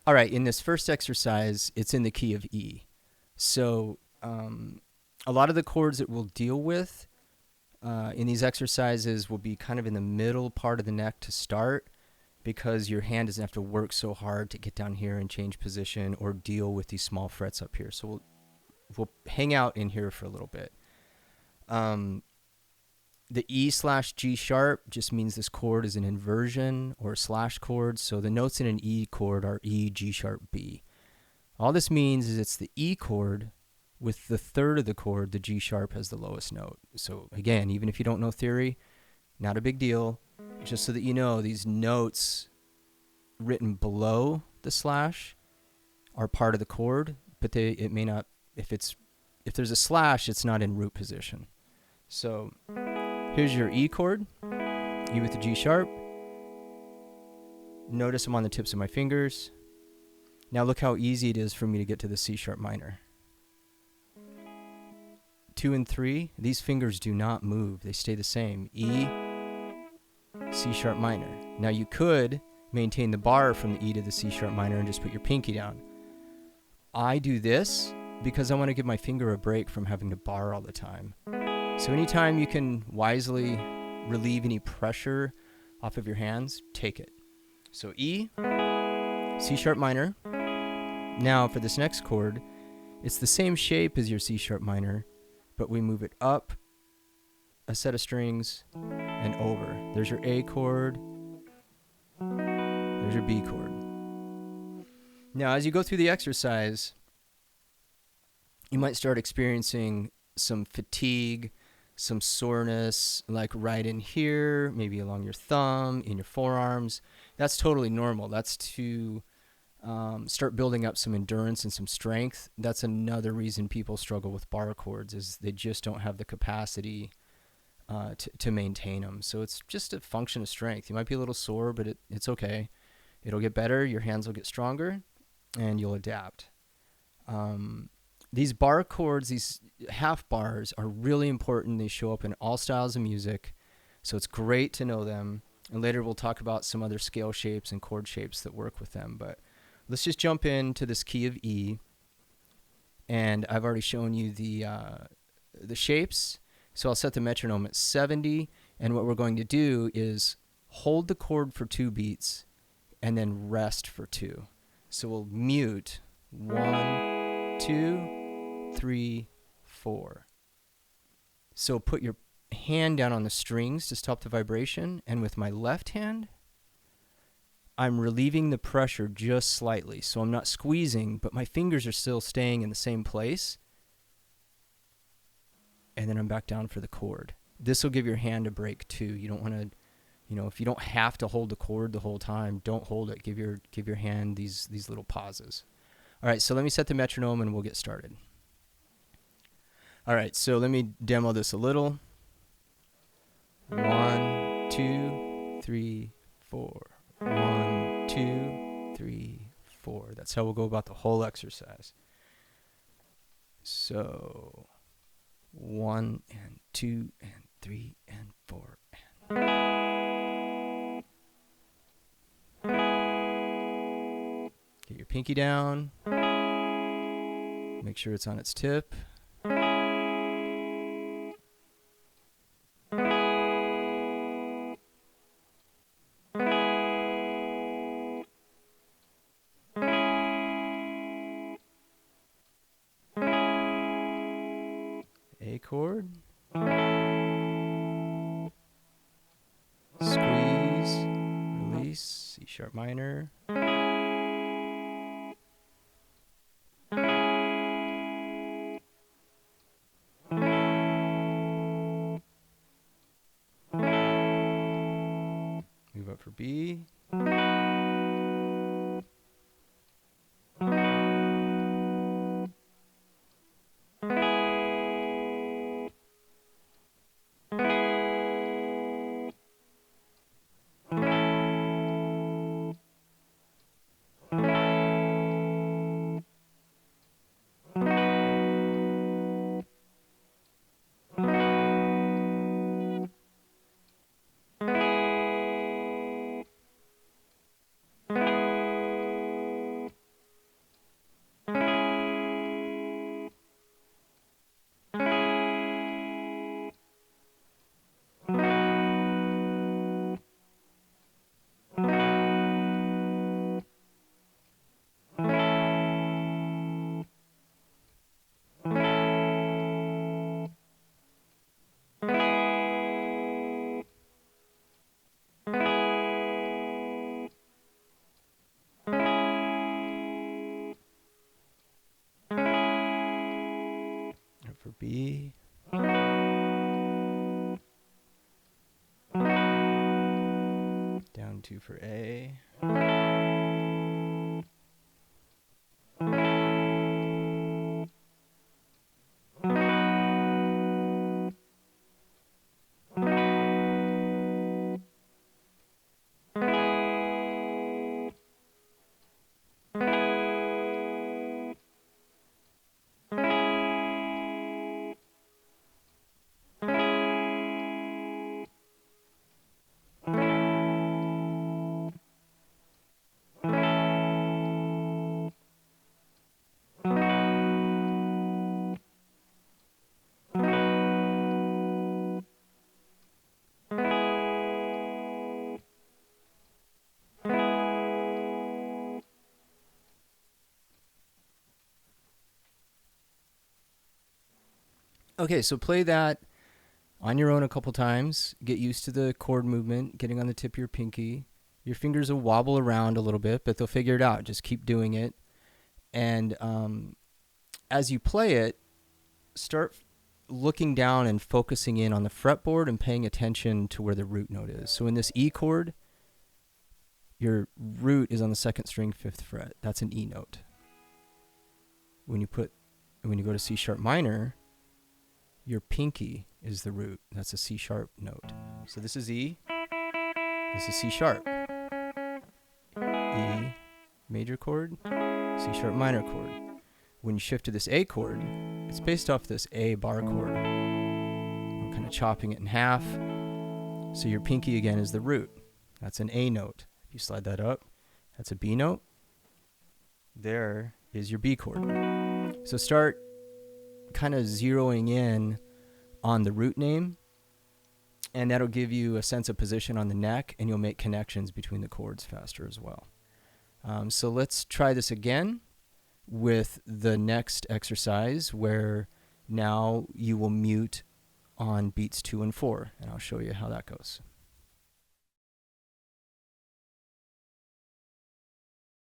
All right, in this first exercise, it's in the key of E. So a lot of the chords that we'll deal with in these exercises will be kind of in the middle part of the neck to start, because your hand doesn't have to work so hard to get down here and change position or deal with these small frets up here. So we'll hang out in here for a little bit. The E/G sharp just means this chord is an inversion or a slash chord. So the notes in an E chord are E, G sharp, B. All this means is it's the E chord with the third of the chord, the G sharp, has the lowest note. So again, even if you don't know theory, not a big deal. Just so that you know, these notes written below the slash are part of the chord, but it may not, if there's a slash, it's not in root position. So here's your E chord, E with the G sharp. Notice I'm on the tips of my fingers. Now look how easy it is for me to get to the C sharp minor. 2 and 3, these fingers do not move. They stay the same. E, C sharp minor. Now you could maintain the bar from the E to the C sharp minor and just put your pinky down. I do this because I want to give my finger a break from having to bar all the time. So anytime you can wisely relieve any pressure off of your hands, take it. So E, C sharp minor. Now for this next chord, it's the same shape as your C sharp minor, but we move it up a set of strings and over. There's your A chord. There's your B chord. Now, as you go through the exercise, you might start experiencing some fatigue, some soreness, like right in here, maybe along your thumb, in your forearms. That's totally normal. That's to start building up some endurance and some strength. That's another reason people struggle with bar chords, is they just don't have the capacity to maintain them. So it's just a function of strength. You might be a little sore, but it's okay. It'll get better. Your hands will get stronger, and you'll adapt. These bar chords, these half bars, are really important. They show up in all styles of music, so it's great to know them. And later we'll talk about some other scale shapes and chord shapes that work with them. But let's just jump into this key of E. And I've already shown you the shapes. So I'll set the metronome at 70. And what we're going to do is hold the chord for 2 beats and then rest for 2. So we'll mute 1, 2, 3, 4. So put your hand down on the strings to stop the vibration, and with my left hand, I'm relieving the pressure just slightly. So I'm not squeezing, but my fingers are still staying in the same place. And then I'm back down for the chord. This will give your hand a break too. You don't want to, if you don't have to hold the chord the whole time, don't hold it. Give your hand these little pauses. All right, so let me set the metronome and we'll get started. All right, so let me demo this a little. 1, 2, 3, 4. 1, 2, 3, 4. That's how we'll go about the whole exercise. So 1 and 2 and 3 and 4 and get your pinky down. Make sure it's on its tip. A chord. Squeeze, release, C sharp minor. Move up for B. B. Down 2 for A. Okay, so play that on your own a couple times. Get used to the chord movement, getting on the tip of your pinky. Your fingers will wobble around a little bit, but they'll figure it out. Just keep doing it. And as you play it, start looking down and focusing in on the fretboard and paying attention to where the root note is. So in this E chord, your root is on the 2nd string, 5th fret. That's an E note. When you go to C sharp minor, your pinky is the root. That's a C sharp note. So this is E. This is C sharp. E major chord, C sharp minor chord. When you shift to this A chord, it's based off this A bar chord. I'm kind of chopping it in half. So your pinky again is the root. That's an A note. If you slide that up, that's a B note. There is your B chord. So start kind of zeroing in on the root name, and that'll give you a sense of position on the neck, and you'll make connections between the chords faster as well. So let's try this again with the next exercise, where now you will mute on beats 2 and 4, and I'll show you how that goes.